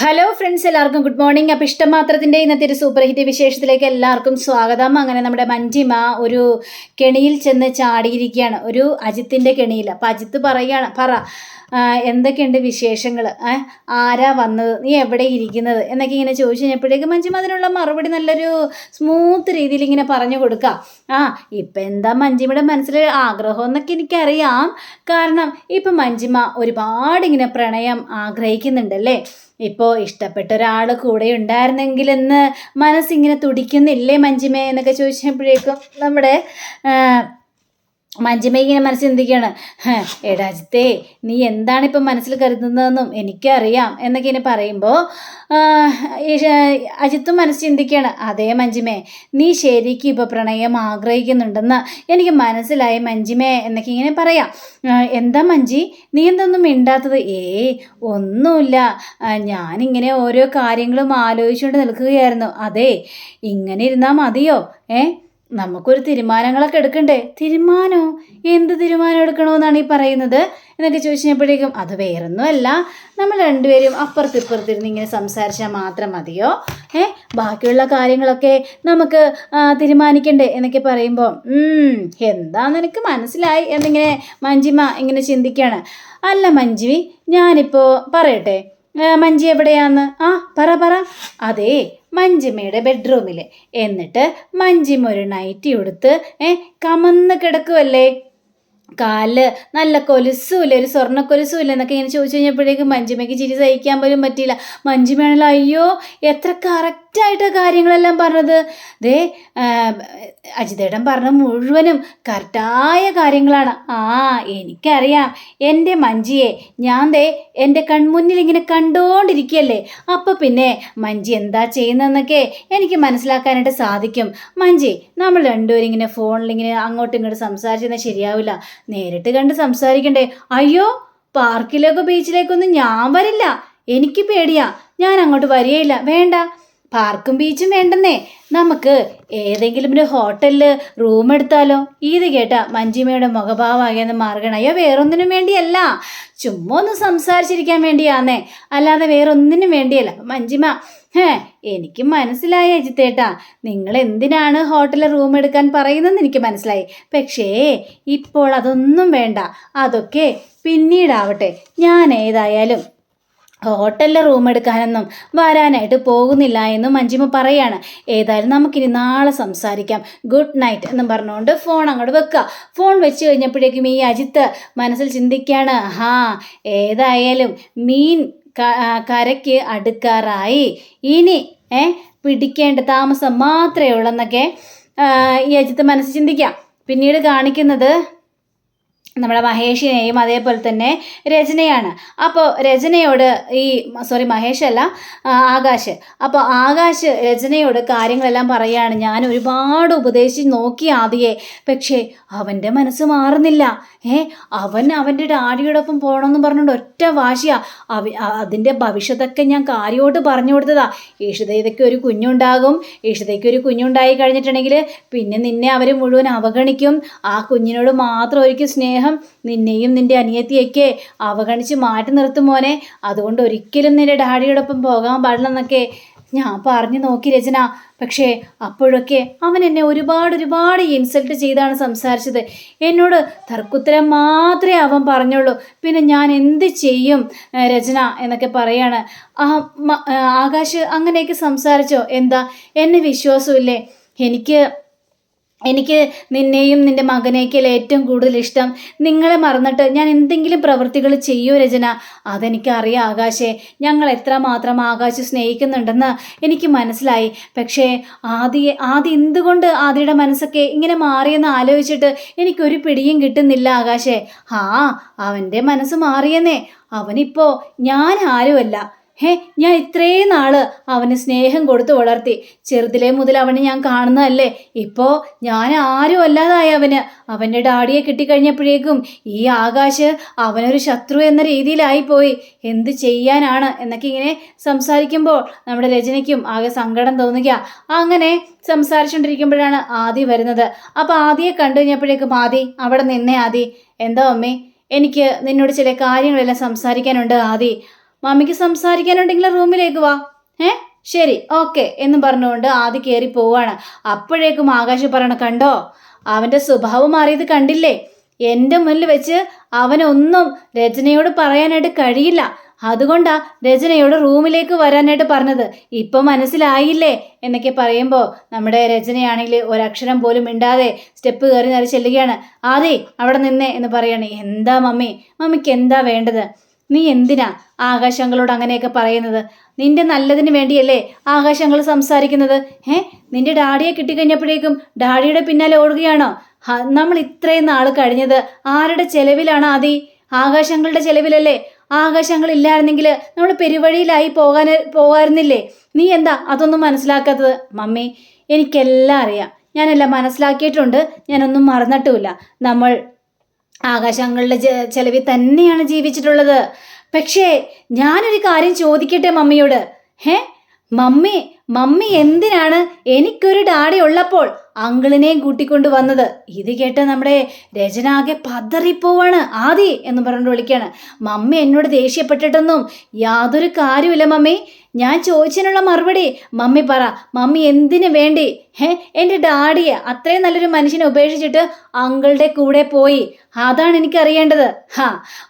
Hello friends, എല്ലാവർക്കും good morning. അപ്പോൾ ഇഷ്ടമാത്രത്തിൻ്റെ ഇന്നത്തെ ഒരു സൂപ്പർ ഹിറ്റ് വിശേഷത്തിലേക്ക് എല്ലാവർക്കും സ്വാഗതം. അങ്ങനെ നമ്മുടെ മഞ്ജിമ ഒരു കെണിയിൽ ചെന്ന് ചാടിയിരിക്കുകയാണ്, ഒരു അജിത്തിൻ്റെ കെണിയിൽ. അപ്പോൾ അജിത്ത് പറയുകയാണ്, എന്തൊക്കെയുണ്ട് വിശേഷങ്ങൾ, ആരാ വന്നത്, നീ എവിടെ ഇരിക്കുന്നത് എന്നൊക്കെ ഇങ്ങനെ ചോദിച്ചു കഴിഞ്ഞപ്പോഴേക്കും മഞ്ജിമ അതിനുള്ള മറുപടി നല്ലൊരു സ്മൂത്ത് രീതിയിൽ ഇങ്ങനെ പറഞ്ഞു കൊടുക്കാം. ഇപ്പം എന്താ മഞ്ജിമയുടെ മനസ്സിൽ ആഗ്രഹം എന്നൊക്കെ എനിക്കറിയാം. കാരണം ഇപ്പം മഞ്ജിമ ഒരുപാട് ഇങ്ങനെ പ്രണയം ആഗ്രഹിക്കുന്നുണ്ടല്ലേ. ഇപ്പോൾ ഇഷ്ടപ്പെട്ട ഒരാൾ കൂടെ ഉണ്ടായിരുന്നെങ്കിലെന്ന് മനസ്സിങ്ങനെ തുടിക്കുന്നില്ലേ മഞ്ജിമേ എന്നൊക്കെ ചോദിച്ചപ്പോഴേക്കും നമ്മുടെ മഞ്ജിമ ഇങ്ങനെ മനസ്സിൽ ചിന്തിക്കുകയാണ്. എടാ അജിത്തേ, നീ എന്താണ് ഇപ്പം മനസ്സിൽ കരുതുന്നതെന്നും എനിക്കറിയാം എന്നൊക്കെ ഇങ്ങനെ പറയുമ്പോൾ അജിത്തും മനസ്സ് ചിന്തിക്കുകയാണ്. അതേ മഞ്ജിമേ, നീ ശരിക്കും ഇപ്പോൾ പ്രണയം ആഗ്രഹിക്കുന്നുണ്ടെന്ന് എനിക്ക് മനസ്സിലായി മഞ്ജിമേ എന്നൊക്കെ ഇങ്ങനെ പറയാം. എന്താ മഞ്ജി, നീ എന്തൊന്നും മിണ്ടാത്തത്? ഒന്നുമില്ല, ഞാനിങ്ങനെ ഓരോ കാര്യങ്ങളും ആലോചിച്ചുകൊണ്ട് നിൽക്കുകയായിരുന്നു. അതെ, ഇങ്ങനെ ഇരുന്നാൽ മതിയോ? നമുക്കൊരു തീരുമാനങ്ങളൊക്കെ എടുക്കണ്ടേ? തീരുമാനമോ? എന്ത് തീരുമാനം എടുക്കണമെന്നാണ് ഈ പറയുന്നത് എന്നൊക്കെ ചോദിച്ചപ്പോഴേക്കും അത് വേറൊന്നുമല്ല, നമ്മൾ രണ്ടുപേരും അപ്പുറത്തിപ്പുറത്തിരുന്ന് ഇങ്ങനെ സംസാരിച്ചാൽ മാത്രം മതിയോ? ബാക്കിയുള്ള കാര്യങ്ങളൊക്കെ നമുക്ക് തീരുമാനിക്കണ്ടേ എന്നൊക്കെ പറയുമ്പോൾ എന്താന്ന് എനിക്ക് മനസ്സിലായി എന്നിങ്ങനെ മഞ്ജിമ ഇങ്ങനെ ചിന്തിക്കുകയാണ്. അല്ല മഞ്ജി, ഞാനിപ്പോൾ പറയട്ടെ, മഞ്ജി എവിടെയാന്ന്? പറ. അതേ, മഞ്ജിമയുടെ ബെഡ്റൂമിൽ. എന്നിട്ട് മഞ്ജിമ ഒരു നൈറ്റി ഉടുത്ത് കമന്ന് കിടക്കുമല്ലേ, കാലില് നല്ല കൊലുസുമില്ല, ഒരു സ്വർണ്ണ കൊലുസുമില്ല എന്നൊക്കെ ഇങ്ങനെ ചോദിച്ചു കഴിഞ്ഞപ്പോഴേക്കും മഞ്ജിമയ്ക്ക് ചിരി സഹിക്കാൻ പോലും പറ്റിയില്ല. മഞ്ജിമയാണല്ലോ, അയ്യോ എത്ര കറക്റ്റായിട്ട് കാര്യങ്ങളെല്ലാം പറഞ്ഞത്. അജിതേട്ടൻ പറഞ്ഞ മുഴുവനും കറക്റ്റായ കാര്യങ്ങളാണ്. എനിക്കറിയാം എൻ്റെ മഞ്ജിയെ, ഞാൻ എൻ്റെ കൺമുന്നിൽ ഇങ്ങനെ കണ്ടുകൊണ്ടിരിക്കുകയല്ലേ. അപ്പോൾ പിന്നെ മഞ്ജി എന്താ ചെയ്യുന്നതെന്നൊക്കെ എനിക്ക് മനസ്സിലാക്കാനായിട്ട് സാധിക്കും. മഞ്ജി, നമ്മൾ രണ്ടുപേരും ഇങ്ങനെ ഫോണിലിങ്ങനെ അങ്ങോട്ടും ഇങ്ങോട്ടും സംസാരിച്ചെന്നാൽ ശരിയാവില്ല, നേരിട്ട് കണ്ട് സംസാരിക്കണ്ടേ? അയ്യോ, പാർക്കിലേക്കോ ബീച്ചിലേക്കൊന്നും ഞാൻ വരില്ല, എനിക്ക് പേടിയാ, ഞാൻ അങ്ങോട്ട് വരികയില്ല. വേണ്ട, പാർക്കും ബീച്ചും വേണ്ടെന്നേ, നമുക്ക് ഏതെങ്കിലും ഒരു ഹോട്ടലിൽ റൂം എടുത്താലോ? ഇത് കേട്ട മഞ്ജിമയുടെ മുഖഭാവമാകിയെന്ന് മാറുകയാണ്. അയ്യോ, വേറൊന്നിനും വേണ്ടിയല്ല, ചുമ്മാ ഒന്ന് സംസാരിച്ചിരിക്കാൻ വേണ്ടിയാന്നേ, അല്ലാതെ വേറൊന്നിനും വേണ്ടിയല്ല. മഞ്ജിമ, എനിക്ക് മനസ്സിലായി അജിത്തേട്ടാ, നിങ്ങൾ എന്തിനാണ് ഹോട്ടലിൽ റൂം എടുക്കാൻ പറയുന്നതെന്ന് എനിക്ക് മനസ്സിലായി. പക്ഷേ ഇപ്പോൾ അതൊന്നും വേണ്ട, അതൊക്കെ പിന്നീടാവട്ടെ. ഞാൻ ഏതായാലും ഹോട്ടലിൽ റൂം എടുക്കാനൊന്നും വരാനായിട്ട് പോകുന്നില്ല എന്ന് മഞ്ജിമ പറയാണ്. ഏതായാലും നമുക്കിനി നാളെ സംസാരിക്കാം, ഗുഡ് നൈറ്റ് എന്നും പറഞ്ഞുകൊണ്ട് ഫോൺ അങ്ങോട്ട് വെക്കുക. ഫോൺ വെച്ച് കഴിഞ്ഞപ്പോഴേക്കും ഈ അജിത്ത് മനസ്സിൽ ചിന്തിക്കുകയാണ്, ഏതായാലും മീൻ കരയ്ക്ക് അടുക്കാറായി, ഇനി പിടിക്കേണ്ട താമസം മാത്രമേ ഉള്ളെന്നൊക്കെ ഈ അജിത്ത് മനസ്സിൽ ചിന്തിക്കാം. പിന്നീട് കാണിക്കുന്നത് നമ്മുടെ മഹേഷിനെയും അതേപോലെ തന്നെ രചനയാണ്. അപ്പോൾ രചനയോട് മഹേഷല്ല, ആകാശ്. അപ്പോൾ ആകാശ് രചനയോട് കാര്യങ്ങളെല്ലാം പറയുകയാണ്. ഞാൻ ഒരുപാട് ഉപദേശിച്ച് നോക്കി ആദ്യേ, പക്ഷേ അവൻ്റെ മനസ്സ് മാറുന്നില്ല. അവൻ്റെ ഡാഡിയോടൊപ്പം പോകണമെന്ന് പറഞ്ഞുകൊണ്ട് ഒറ്റ വാശിയാ. അതിൻ്റെ ഭവിഷ്യത്തൊക്കെ ഞാൻ കാര്യമായിട്ട് പറഞ്ഞു കൊടുത്തതാ. ഈഷിതയ്ക്ക് ഒരു കുഞ്ഞുണ്ടാകും, ഈഷിതയ്ക്ക് ഒരു കുഞ്ഞുണ്ടായി കഴിഞ്ഞിട്ടുണ്ടെങ്കിൽ പിന്നെ നിന്നെ അവർ മുഴുവൻ അവഗണിക്കും. ആ കുഞ്ഞിനോട് മാത്രം ഒരിക്കൽ സ്നേഹം, നിന്നെയും നിന്റെ അനിയത്തിയൊക്കെ അവഗണിച്ച് മാറ്റി നിർത്തും മോനെ. അതുകൊണ്ട് ഒരിക്കലും നിന്റെ ഡാഡിയോടൊപ്പം പോകാൻ പാടില്ലെന്നൊക്കെ ഞാൻ പറഞ്ഞു നോക്കി രചന. പക്ഷേ അപ്പോഴൊക്കെ അവൻ എന്നെ ഒരുപാട് ഇൻസൾട്ട് ചെയ്താണ് സംസാരിച്ചത്. എന്നോട് തർക്കുത്തരം മാത്രമേ അവൻ പറഞ്ഞുള്ളൂ. പിന്നെ ഞാൻ എന്ത് ചെയ്യും രചന എന്നൊക്കെ പറയാണ്. ആകാശ് അങ്ങനെയൊക്കെ സംസാരിച്ചോ? എന്താ, എന്നെ വിശ്വാസമില്ലേ? എനിക്ക് നിന്നെയും നിൻ്റെ മകനേക്കല്ലേ ഏറ്റവും കൂടുതൽ ഇഷ്ടം. നിങ്ങളെ മറന്നിട്ട് ഞാൻ എന്തെങ്കിലും പ്രവൃത്തികൾ ചെയ്യൂ രചന? അതെനിക്കറിയാം ആകാശേ, ഞങ്ങൾ എത്രമാത്രം ആകാശ് സ്നേഹിക്കുന്നുണ്ടെന്ന് എനിക്ക് മനസ്സിലായി. പക്ഷേ ആദ്യം എന്തുകൊണ്ട് ആദിയുടെ മനസ്സൊക്കെ ഇങ്ങനെ മാറിയെന്ന് ആലോചിച്ചിട്ട് എനിക്കൊരു പിടിയും കിട്ടുന്നില്ല ആകാശേ. അവൻ്റെ മനസ്സ് മാറിയെന്നേ. അവനിപ്പോൾ ഞാൻ ആരുമല്ല. ഞാൻ ഇത്രയും നാൾ അവന് സ്നേഹം കൊടുത്തു വളർത്തി. ചെറുതിലേ മുതൽ അവനെ ഞാൻ കാണുന്നതല്ലേ. ഇപ്പോൾ ഞാൻ ആരും അല്ലാതായി അവൻ്റെ ഡാഡിയെ കിട്ടിക്കഴിഞ്ഞപ്പോഴേക്കും ഈ ആകാശ് അവനൊരു ശത്രു എന്ന രീതിയിലായിപ്പോയി. എന്ത് ചെയ്യാനാണ് എന്നൊക്കെ ഇങ്ങനെ സംസാരിക്കുമ്പോൾ നമ്മുടെ രചനയ്ക്കും ആകെ സങ്കടം തോന്നുക. അങ്ങനെ സംസാരിച്ചുകൊണ്ടിരിക്കുമ്പോഴാണ് ആദി വരുന്നത്. അപ്പോൾ ആദിയെ കണ്ടു കഴിഞ്ഞപ്പോഴേക്കും അവിടെ നിന്നേ. ആദി, എന്താ അമ്മേ? എനിക്ക് നിന്നോട് ചില കാര്യങ്ങളെല്ലാം സംസാരിക്കാനുണ്ട് ആദി. മമ്മിക്ക് സംസാരിക്കാനുണ്ടെങ്കിൽ റൂമിലേക്ക് വാ. ശരി, ഓക്കെ എന്ന് പറഞ്ഞുകൊണ്ട് ആദി കയറി പോവാണ്. അപ്പോഴേക്കും ആകാശ് പറയണ, കണ്ടോ അവൻ്റെ സ്വഭാവം മാറിയത് കണ്ടില്ലേ? എൻ്റെ മുന്നിൽ വെച്ച് അവനൊന്നും രചനയോട് പറയാനായിട്ട് കഴിയില്ല. അതുകൊണ്ടാ രചനയോട് റൂമിലേക്ക് വരാനായിട്ട് പറഞ്ഞത്. ഇപ്പം മനസ്സിലായില്ലേ എന്നൊക്കെ പറയുമ്പോൾ നമ്മുടെ രചനയാണെങ്കിൽ ഒരക്ഷരം പോലും മിണ്ടാതെ സ്റ്റെപ്പ് കയറി നേരെ ചെല്ലുകയാണ്. ആദി അവിടെ നിന്നേ എന്ന് പറയാണ്. എന്താ മമ്മിക്ക് എന്താ വേണ്ടത്? നീ എന്തിനാ ആകാശങ്ങളോട് അങ്ങനെയൊക്കെ പറയുന്നത്? നിന്റെ നല്ലതിന് വേണ്ടിയല്ലേ ആകാശങ്ങൾ സംസാരിക്കുന്നത്? നിന്റെ ഡാഡിയെ കിട്ടിക്കഴിഞ്ഞപ്പോഴേക്കും ഡാഡിയുടെ പിന്നാലെ ഓടുകയാണോ? നമ്മൾ ഇത്രയും നാൾ കഴിഞ്ഞത് ആരുടെ ചെലവിലാണ് ആദി? ആകാശങ്ങളുടെ ചെലവിലല്ലേ? ആകാശങ്ങൾ ഇല്ലായിരുന്നെങ്കിൽ നമ്മൾ പെരുവഴിയിലായി പോകാമായിരുന്നില്ലേ? നീ എന്താ അതൊന്നും മനസ്സിലാക്കാത്തത്? മമ്മി, എനിക്കെല്ലാം അറിയാം, ഞാനെല്ലാം മനസ്സിലാക്കിയിട്ടുണ്ട്, ഞാനൊന്നും മറന്നിട്ടുമില്ല. നമ്മൾ ആകാശങ്ങളുടെ ചെലവിൽ തന്നെയാണ് ജീവിച്ചിട്ടുള്ളത്. പക്ഷേ ഞാനൊരു കാര്യം ചോദിക്കട്ടെ മമ്മിയോട്. മമ്മി എന്തിനാണ് എനിക്കൊരു ഡാഡി ഉള്ളപ്പോൾ അങ്കിളിനെയും കൂട്ടിക്കൊണ്ട് വന്നത്? ഇത് കേട്ട് നമ്മുടെ രചന ആകെ പതറിപ്പോവാണ്. ആദി എന്ന് പറഞ്ഞുകൊണ്ട് വിളിക്കാണ്. മമ്മി എന്നോട് ദേഷ്യപ്പെട്ടിട്ടൊന്നും യാതൊരു കാര്യമില്ല മമ്മി. ഞാൻ ചോദിച്ചതിനുള്ള മറുപടി മമ്മി പറ. മമ്മി എന്തിനു വേണ്ടി എൻ്റെ ഡാഡിയെ, അത്രയും നല്ലൊരു മനുഷ്യനെ ഉപേക്ഷിച്ചിട്ട് അങ്കിളുടെ കൂടെ പോയി? അതാണ് എനിക്കറിയേണ്ടത്.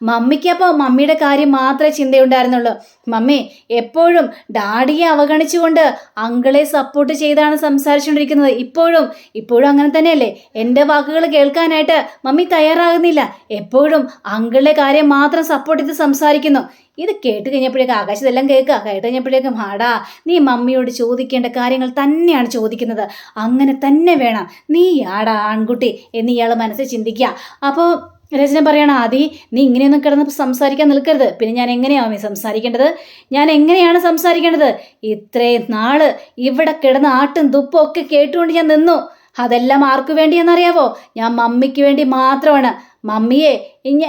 മമ്മിക്ക് അപ്പോൾ മമ്മിയുടെ കാര്യം മാത്രമേ ചിന്തയുണ്ടായിരുന്നുള്ളൂ. മമ്മി എപ്പോഴും ഡാഡിയെ അവഗണിച്ചുകൊണ്ട് അങ്കിളെ സപ്പോർട്ട് ചെയ്താണ് സംസാരിച്ചുകൊണ്ടിരിക്കുന്നത്. ഇപ്പോഴും അങ്ങനെ തന്നെയല്ലേ? എൻ്റെ വാക്കുകൾ കേൾക്കാനായിട്ട് മമ്മി തയ്യാറാകുന്നില്ല. എപ്പോഴും അങ്കിളുടെ കാര്യം മാത്രം സപ്പോർട്ട് ചെയ്ത് സംസാരിക്കുന്നു. ഇത് കേട്ട് കഴിഞ്ഞപ്പോഴേക്കും ആകാശ് ഇതെല്ലാം കേട്ട് കഴിഞ്ഞപ്പോഴേക്കും ആടാ, നീ മമ്മിയോട് ചോദിക്കേണ്ട കാര്യങ്ങൾ തന്നെയാണ് ചോദിക്കുന്നത്, അങ്ങനെ തന്നെ വേണം, നീ ആടാ ആൺകുട്ടി എന്ന് ഇയാൾ മനസ്സിൽ ചിന്തിക്കുക. അപ്പോൾ രചന പറയണം, ആദി നീ ഇങ്ങനെയൊന്നും കിടന്ന് സംസാരിക്കാൻ നിൽക്കരുത്. പിന്നെ ഞാൻ എങ്ങനെയാണ് സംസാരിക്കേണ്ടത്? ഞാൻ എങ്ങനെയാണ് സംസാരിക്കേണ്ടത്? ഇത്രയും നാള് ഇവിടെ കിടന്ന് ആട്ടും തുപ്പും ഒക്കെ കേട്ടുകൊണ്ട് ഞാൻ നിന്നു. അതെല്ലാം ആർക്കു വേണ്ടിയെന്നറിയാവോ? ഞാൻ മമ്മിക്ക് വേണ്ടി മാത്രമാണ്. മമ്മിയെ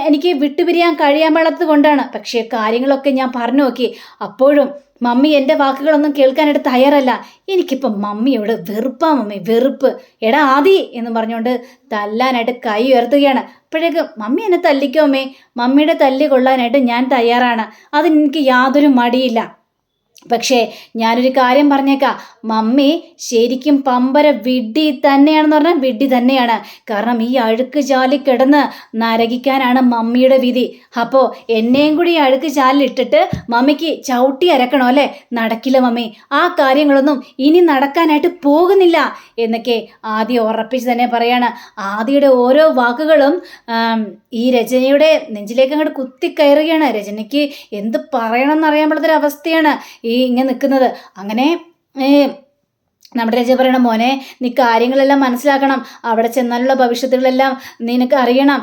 എനിക്ക് വിട്ടുപിരിയാൻ കഴിയാൻ പാടാത്തത് കൊണ്ടാണ്. പക്ഷേ കാര്യങ്ങളൊക്കെ ഞാൻ പറഞ്ഞു നോക്കി. അപ്പോഴും മമ്മി എൻ്റെ വാക്കുകളൊന്നും കേൾക്കാനായിട്ട് തയ്യാറല്ല. എനിക്കിപ്പം മമ്മിയോട് വെറുപ്പാ മമ്മി, വെറുപ്പ്. എടാ ആദി എന്ന് പറഞ്ഞുകൊണ്ട് തല്ലാനായിട്ട് കൈ ഉയർത്തുകയാണ്. അപ്പോഴേക്കും മമ്മി എന്നെ തല്ലിക്കോ അമ്മേ, മമ്മിയുടെ തല്ല് കൊള്ളാനായിട്ട് ഞാൻ തയ്യാറാണ്. അതിന് എനിക്ക് യാതൊരു മടിയില്ല. പക്ഷേ ഞാനൊരു കാര്യം പറഞ്ഞേക്കാം, മമ്മി ശരിക്കും പമ്പര വിഡ്ഢി തന്നെയാണെന്ന് പറഞ്ഞാൽ വിഡ്ഢി തന്നെയാണ്. കാരണം ഈ അഴുക്ക് ചാലിൽ കിടന്ന് നരകിക്കാനാണ് മമ്മിയുടെ വിധി. അപ്പോൾ എന്നെയും കൂടി ഈ അഴുക്ക് ചാലിലിട്ടിട്ട് മമ്മിക്ക് ചവിട്ടി അരക്കണോ അല്ലേ? നടക്കില്ല മമ്മി, ആ കാര്യങ്ങളൊന്നും ഇനി നടക്കാനായിട്ട് പോകുന്നില്ല എന്നൊക്കെ ആദ്യം ഉറപ്പിച്ച് തന്നെ പറയാണ്. ആദിയുടെ ഓരോ വാക്കുകളും ഈ രചനയുടെ നെഞ്ചിലേക്ക് അങ്ങോട്ട് കുത്തിക്കയറുകയാണ്. രചനയ്ക്ക് എന്ത് പറയണമെന്നറിയാൻ പാടാത്തൊരവസ്ഥയാണ് ഇങ്ങനെ നിൽക്കുന്നത്. അങ്ങനെ നമ്മുടെ രചന പറയണം, മോനെ നീ കാര്യങ്ങളെല്ലാം മനസ്സിലാക്കണം. അവിടെ ചെന്നാലുള്ള ഭവിഷ്യത്തുകളെല്ലാം നിനക്ക് അറിയണം.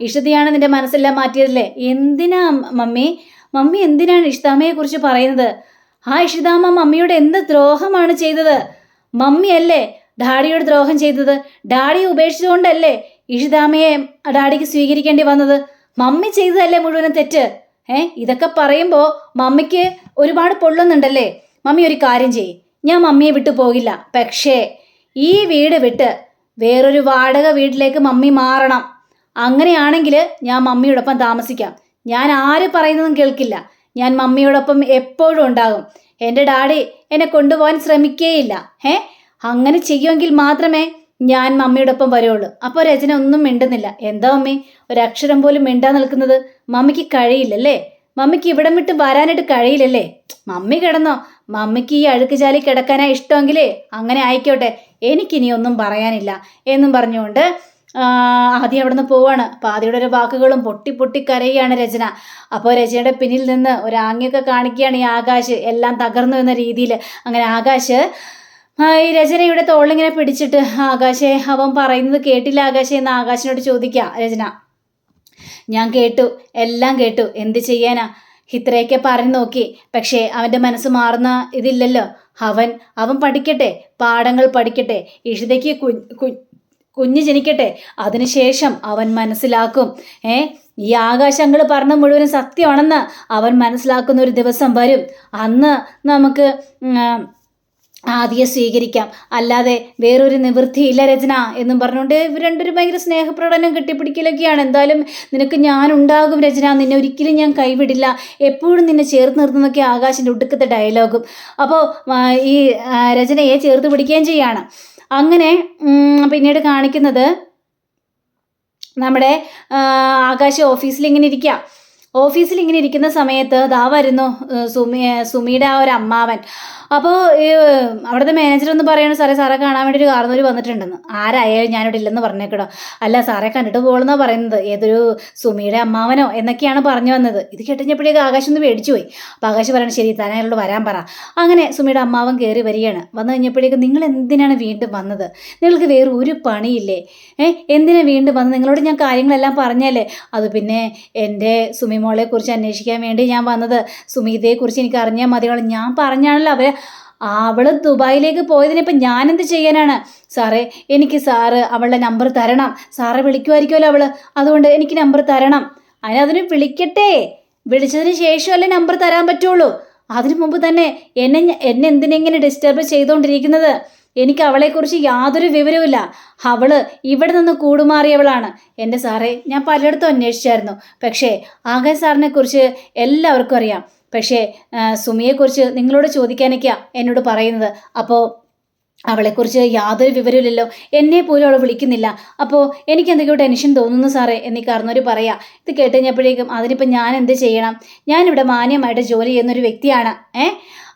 ഇഷിതയാണ് നിന്റെ മനസ്സെല്ലാം മാറ്റിയതല്ലേ? എന്തിനാ മമ്മി എന്തിനാണ് ഇഷിതാമ്മയെക്കുറിച്ച് പറയുന്നത്? ആ ഇഷിതാമ്മ മമ്മിയോട് എന്ത് ദ്രോഹമാണ് ചെയ്തത്? മമ്മിയല്ലേ ഡാഡിയോട് ദ്രോഹം ചെയ്തത്? ഡാഡിയെ ഉപേക്ഷിച്ചുകൊണ്ടല്ലേ ഇഷിതാമ്മയെ ഡാഡിക്ക് സ്വീകരിക്കേണ്ടി വന്നത്? മമ്മി ചെയ്തതല്ലേ മുഴുവനും തെറ്റ്? ഇതൊക്കെ പറയുമ്പോൾ മമ്മിക്ക് ഒരുപാട് പൊള്ളുന്നുണ്ടല്ലേ? മമ്മി ഒരു കാര്യം ചെയ്യ്, ഞാൻ മമ്മിയെ വിട്ടു പോകില്ല. പക്ഷേ ഈ വീട് വിട്ട് വേറൊരു വാടക വീട്ടിലേക്ക് മമ്മി മാറണം. അങ്ങനെയാണെങ്കിൽ ഞാൻ മമ്മിയോടൊപ്പം താമസിക്കാം. ഞാൻ ആര് പറയുന്നതും കേൾക്കില്ല. ഞാൻ മമ്മിയോടൊപ്പം എപ്പോഴും ഉണ്ടാകും. എൻ്റെ ഡാഡി എന്നെ കൊണ്ടുപോകാൻ ശ്രമിക്കേയില്ല. അങ്ങനെ ചെയ്യുമെങ്കിൽ മാത്രമേ ഞാൻ മമ്മിയോടൊപ്പം വരുള്ളൂ. അപ്പോൾ രചന ഒന്നും മിണ്ടുന്നില്ല. എന്താ മമ്മി ഒരക്ഷരം പോലും മിണ്ടാൻ നിൽക്കുന്നത്? മമ്മിക്ക് കഴിയില്ലല്ലേ? മമ്മിക്ക് ഇവിടം വിട്ട് വരാനായിട്ട് കഴിയില്ലല്ലേ? മമ്മി കിടന്നോ, മമ്മിക്ക് ഈ അഴുക്ക് ചാലി കിടക്കാനാ ഇഷ്ടമെങ്കിലേ അങ്ങനെ ആയിക്കോട്ടെ, എനിക്കിനി ഒന്നും പറയാനില്ല എന്നും പറഞ്ഞുകൊണ്ട് ആദ്യം അവിടെ നിന്ന് പോവാണ്. അപ്പോൾ ആദ്യയുടെ ഒരു വാക്കുകളും പൊട്ടി കരയുകയാണ് രചന. അപ്പോൾ രചനയുടെ പിന്നിൽ നിന്ന് ഒരു ആംഗ്യമൊക്കെ കാണിക്കുകയാണ് ഈ ആകാശ്, എല്ലാം തകർന്നു എന്ന രീതിയിൽ. അങ്ങനെ ആകാശ് ഈ രചനയുടെ തോളിങ്ങനെ പിടിച്ചിട്ട്, ആകാശേ അവൻ പറയുന്നത് കേട്ടില്ല ആകാശേ എന്ന് ആകാശിനോട് ചോദിക്കുക രചന. ഞാൻ കേട്ടു, എല്ലാം കേട്ടു, എന്ത് ചെയ്യാനാ? ഇത്രയൊക്കെ പറഞ്ഞു നോക്കി, പക്ഷേ അവൻ്റെ മനസ്സ് മാറുന്ന ഇതില്ലല്ലോ. അവൻ പഠിക്കട്ടെ, പാഠങ്ങൾ പഠിക്കട്ടെ, ഇഷിതയ്ക്ക് കുഞ്ഞ് ജനിക്കട്ടെ, അതിനുശേഷം അവൻ മനസ്സിലാക്കും. ഈ ആകാശങ്ങൾ പറഞ്ഞ മുഴുവനും സത്യമാണെന്ന് അവൻ മനസ്സിലാക്കുന്ന ഒരു ദിവസം വരും. അന്ന് നമുക്ക് ആദ്യം സ്വീകരിക്കാം, അല്ലാതെ വേറൊരു നിവൃത്തിയില്ല രചന എന്നും പറഞ്ഞുകൊണ്ട് ഇവർ രണ്ടൊരു ഭയങ്കര സ്നേഹപ്രകടനം കെട്ടിപ്പിടിക്കലൊക്കെയാണ്. എന്തായാലും നിനക്ക് ഞാൻ ഉണ്ടാകും രചന, നിന്നെ ഒരിക്കലും ഞാൻ കൈവിടില്ല, എപ്പോഴും നിന്നെ ചേർത്ത് നിർത്തുന്നൊക്കെ ആകാശിൻ്റെ ഒടുക്കത്തെ ഡയലോഗും. അപ്പോൾ ഈ രചനയെ ചേർത്ത് പിടിക്കുകയും ചെയ്യാണ്. അങ്ങനെ പിന്നീട് കാണിക്കുന്നത് നമ്മുടെ ആകാശ് ഓഫീസിൽ ഇങ്ങനെ ഇരിക്കുന്ന സമയത്ത് ദാ വരുന്നു സുമിയുടെ ആ ഒരു അമ്മാവൻ. അപ്പോൾ അവിടുത്തെ മാനേജർ ഒന്ന് പറയണു, സാറെ കാണാൻ വേണ്ടി ഒരു കാർന്നൂർ വന്നിട്ടുണ്ടെന്ന്. ആരായാലും ഞാനിവിടെ ഇല്ലെന്ന് പറഞ്ഞേക്കടോ. അല്ല സാറെ കണ്ടിട്ട് പോകുമെന്നാണ് പറയുന്നത്, ഏതൊരു സുമിയുടെ അമ്മാവനോ എന്നൊക്കെയാണ് പറഞ്ഞു വന്നത്. ഇത് കേട്ടുകഴിഞ്ഞപ്പോഴേക്ക് ആകാശം ഒന്ന് പേടിച്ചു പോയി. അപ്പോൾ ആകാശ് പറയണം, ശരി താൻ അയാളോട് വരാൻ പറ. അങ്ങനെ സുമിയുടെ അമ്മാവൻ കയറി വരികയാണ്. വന്നു കഴിഞ്ഞപ്പോഴേക്കും നിങ്ങൾ എന്തിനാണ് വീണ്ടും വന്നത്? നിങ്ങൾക്ക് വേറെ ഒരു പണിയില്ലേ? എന്തിനാണ് വീണ്ടും വന്നത്? നിങ്ങളോട് ഞാൻ കാര്യങ്ങളെല്ലാം പറഞ്ഞല്ലേ. അത് പിന്നെ എൻ്റെ സുമിമോളെക്കുറിച്ച് അന്വേഷിക്കാൻ വേണ്ടി ഞാൻ വന്നത്. സുമിതയെക്കുറിച്ച് എനിക്ക് അറിഞ്ഞാൽ മതിയോളം ഞാൻ പറഞ്ഞാണല്ലോ അവൾ ദുബായിലേക്ക് പോയതിനിപ്പം ഞാനെന്ത് ചെയ്യാനാണ് സാറേ? എനിക്ക് സാറ് അവളുടെ നമ്പർ തരണം. സാറെ വിളിക്കുമായിരിക്കുമല്ലോ അതുകൊണ്ട് എനിക്ക് നമ്പർ തരണം. അതിന് വിളിക്കട്ടെ, വിളിച്ചതിന് ശേഷമല്ലേ നമ്പർ തരാൻ പറ്റുള്ളൂ. അതിനു മുമ്പ് തന്നെ എന്നെ എന്തിനെങ്ങനെ ഡിസ്റ്റർബ് ചെയ്തുകൊണ്ടിരിക്കുന്നത്? എനിക്ക് അവളെക്കുറിച്ച് യാതൊരു വിവരവുമില്ല. അവള് ഇവിടെ നിന്ന് കൂടുമാറിയവളാണ്. എൻ്റെ സാറേ, ഞാൻ പലയിടത്തും അന്വേഷിച്ചായിരുന്നു. പക്ഷേ ആകാശ് സാറിനെ കുറിച്ച് എല്ലാവർക്കും അറിയാം. പക്ഷേ സുമിയെക്കുറിച്ച് നിങ്ങളോട് ചോദിക്കാനൊക്കെയാണ് എന്നോട് പറയുന്നത്. അപ്പോൾ അവളെക്കുറിച്ച് യാതൊരു വിവരമില്ലല്ലോ. എന്നെ പോലും അവൾ വിളിക്കുന്നില്ല. അപ്പോൾ എനിക്ക് എന്തൊക്കെയോ ടെൻഷൻ തോന്നുന്നു സാറേ എന്നീ കാരണവർ പറയാം. ഇത് കേട്ടുകഴിഞ്ഞപ്പോഴേക്കും അതിനിപ്പോൾ ഞാൻ എന്ത് ചെയ്യണം? ഞാനിവിടെ മാന്യമായിട്ട് ജോലി ചെയ്യുന്നൊരു വ്യക്തിയാണ്.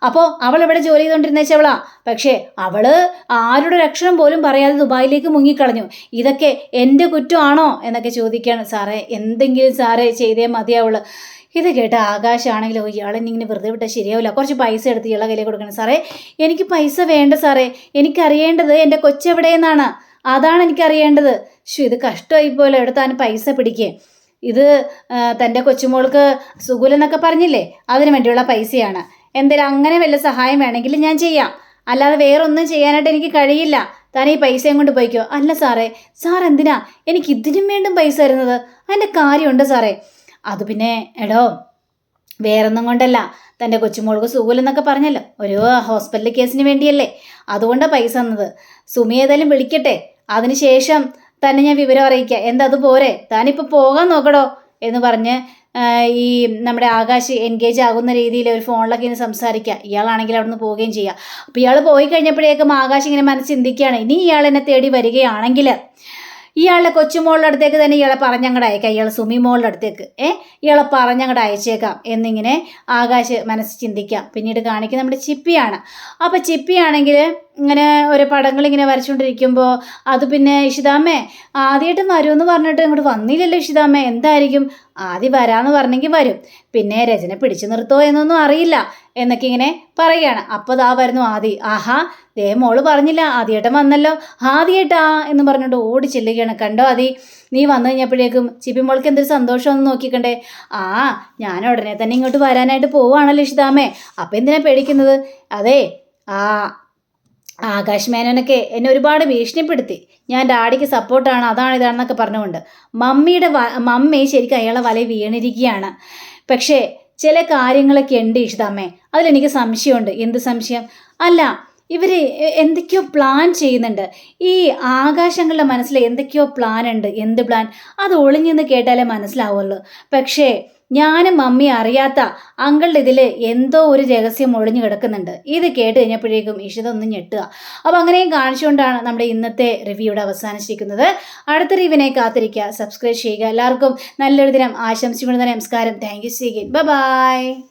അപ്പോൾ അവൾ ഇവിടെ ജോലി ചെയ്തുകൊണ്ടിരുന്ന വെച്ചവളാ. പക്ഷേ അവള് ആരുടെ രക്ഷണം പോലും പറയാതെ ദുബായിലേക്ക് മുങ്ങിക്കളഞ്ഞു. ഇതൊക്കെ എൻ്റെ കുറ്റമാണോ എന്നൊക്കെ ചോദിക്കുകയാണ്. സാറേ, എന്തെങ്കിലും സാറേ ചെയ്തേ മതിയാവുള്ളൂ. ഇത് കേട്ട ആകാശാണെങ്കിലോ, ഇയാളെന്നിങ്ങനെ വെറുതെ വിട്ടാൽ ശരിയാവില്ല, കുറച്ച് പൈസ എടുത്ത് ഇയാളെ കയ്യിൽ കൊടുക്കണം. സാറേ, എനിക്ക് പൈസ വേണ്ട സാറേ, എനിക്കറിയേണ്ടത് എൻ്റെ കൊച്ചെവിടെയെന്നാണ്. അതാണ് എനിക്കറിയേണ്ടത്. ഇത് കഷ്ടമായിപ്പോലെ എടുത്താൻ പൈസ പിടിക്കേ. ഇത് തൻ്റെ കൊച്ചുമോൾക്ക് സുഖൂലെന്നൊക്കെ പറഞ്ഞില്ലേ, അതിനു വേണ്ടിയുള്ള പൈസയാണ്. എന്തായാലും അങ്ങനെ വല്ല സഹായം വേണമെങ്കിൽ ഞാൻ ചെയ്യാം, അല്ലാതെ വേറൊന്നും ചെയ്യാനായിട്ട് എനിക്ക് കഴിയില്ല. താൻ ഈ പൈസയും കൊണ്ട് പോയിക്കോ. അല്ല സാറേ, സാർ എന്തിനാ എനിക്ക് ഇതിനും വീണ്ടും പൈസ തരുന്നത്? അതിൻ്റെ കാര്യമുണ്ട് സാറേ. അത് പിന്നെ എടോ, വേറൊന്നും കൊണ്ടല്ല, തൻ്റെ കൊച്ചുമോൾക്ക് സുഖൂലെന്നൊക്കെ പറഞ്ഞല്ലോ, ഒരു ഹോസ്പിറ്റൽ കേസിന് വേണ്ടിയല്ലേ, അതുകൊണ്ടാണ് പൈസ തന്നത്. സുമി ഏതായാലും വിളിക്കട്ടെ, അതിനുശേഷം തന്നെ ഞാൻ വിവരം അറിയിക്കാം. എന്താ അത് പോരെ? താനിപ്പോൾ പോകാൻ നോക്കടോ എന്ന് പറഞ്ഞ് ഈ നമ്മുടെ ആകാശ് എൻഗേജ് ആകുന്ന രീതിയിൽ ഒരു ഫോണിലൊക്കെ ഇങ്ങനെ സംസാരിക്കുക. ഇയാളാണെങ്കിൽ അവിടെ നിന്ന് പോവുകയും ചെയ്യുക. അപ്പോൾ ഇയാൾ പോയി കഴിഞ്ഞപ്പോഴേക്കും ആകാശ് ഇങ്ങനെ മനസ്സ് ചിന്തിക്കുകയാണ്, ഇനി ഇയാൾ എന്നെ തേടി വരികയാണെങ്കിൽ ഇയാളുടെ കൊച്ചുമോളുടെ അടുത്തേക്ക് തന്നെ ഇയാളെ പറഞ്ഞങ്ങടെ അയക്കാം, ഇയാളെ സുമി മോളുടെ അടുത്തേക്ക് ഇയാളെ പറഞ്ഞങ്ങടെ അയച്ചേക്കാം എന്നിങ്ങനെ ആകാശ് മനസ്സ് ചിന്തിക്കാം. പിന്നീട് കാണിക്കുന്നത് നമ്മുടെ ചിപ്പിയാണ്. അപ്പോൾ ചിപ്പിയാണെങ്കിൽ ഇങ്ങനെ ഒരു പടങ്ങളിങ്ങനെ വരച്ചുകൊണ്ടിരിക്കുമ്പോൾ അത് പിന്നെ ഇഷിതാമ്മേ ആദ്യമായിട്ടും വരുമെന്ന് പറഞ്ഞിട്ട് ഇങ്ങോട്ട് വന്നില്ലല്ലോ ഇഷിതാമ്മേ, എന്തായിരിക്കും? ആദ്യം വരാമെന്ന് പറഞ്ഞെങ്കിൽ വരും, പിന്നെ രചന പിടിച്ചു നിർത്തോ എന്നൊന്നും അറിയില്ല എന്നൊക്കെ ഇങ്ങനെ പറയുകയാണ്. അപ്പോൾ ദാ വരുന്നു ആദി. ആഹാ, ദേ മോള് പറഞ്ഞില്ല, ആദ്യേട്ടൻ വന്നല്ലോ, ആദ്യേട്ടാ എന്ന് പറഞ്ഞിട്ട് ഓടി ചെല്ലുകയാണ്. കണ്ടോ ആദി, നീ വന്നു കഴിഞ്ഞപ്പോഴേക്കും ചിപ്പി മോൾക്ക് എന്തൊരു സന്തോഷമെന്ന് നോക്കിക്കണ്ടേ. ഞാൻ ഉടനെ തന്നെ ഇങ്ങോട്ട് വരാനായിട്ട് പോവുകയാണല്ലോ ഇഷിതാമ്മേ, അപ്പം എന്തിനാ പേടിക്കുന്നത്? അതെ, ആകാശ് മേനോനൊക്കെ എന്നെ ഒരുപാട് ഭീഷണിപ്പെടുത്തി, ഞാൻ ഡാഡിക്ക് സപ്പോർട്ടാണ്, അതാണ് ഇതാണെന്നൊക്കെ പറഞ്ഞുകൊണ്ട് മമ്മി ശരിക്കും അയാളെ വല വീണിരിക്കുകയാണ്. പക്ഷേ ചില കാര്യങ്ങളൊക്കെ ഉണ്ട് ഇഷിതാമ്മേ, അതിലെനിക്ക് സംശയമുണ്ട്. എന്ത് സംശയം? അല്ല, ഇവർ എന്തൊക്കെയോ പ്ലാൻ ചെയ്യുന്നുണ്ട്. ഈ ആകാശങ്ങളുടെ മനസ്സിൽ എന്തൊക്കെയോ പ്ലാൻ ഉണ്ട്. എന്ത് പ്ലാൻ? അത് ഒളിഞ്ഞെന്ന് കേട്ടാലേ മനസ്സിലാവുള്ളൂ. പക്ഷേ ഞാനും മമ്മി അറിയാത്ത അങ്കളുടെ ഇതിൽ എന്തോ ഒരു രഹസ്യം ഒളിഞ്ഞു കിടക്കുന്നുണ്ട്. ഇത് കേട്ട് കഴിഞ്ഞപ്പോഴേക്കും ഇഷിത ഒന്ന് ഞെട്ടുക. അപ്പോൾ അങ്ങനെയും കാണിച്ചുകൊണ്ടാണ് നമ്മുടെ ഇന്നത്തെ റിവ്യൂടെ അവസാനിച്ചിരിക്കുന്നത്. അടുത്ത റിവ്യൂവിനെ കാത്തിരിക്കുക, സബ്സ്ക്രൈബ് ചെയ്യുക. എല്ലാവർക്കും നല്ലൊരു ദിനം ആശംസിച്ചുകൊണ്ട് തന്നെ നമസ്കാരം. Thank you. See again. By.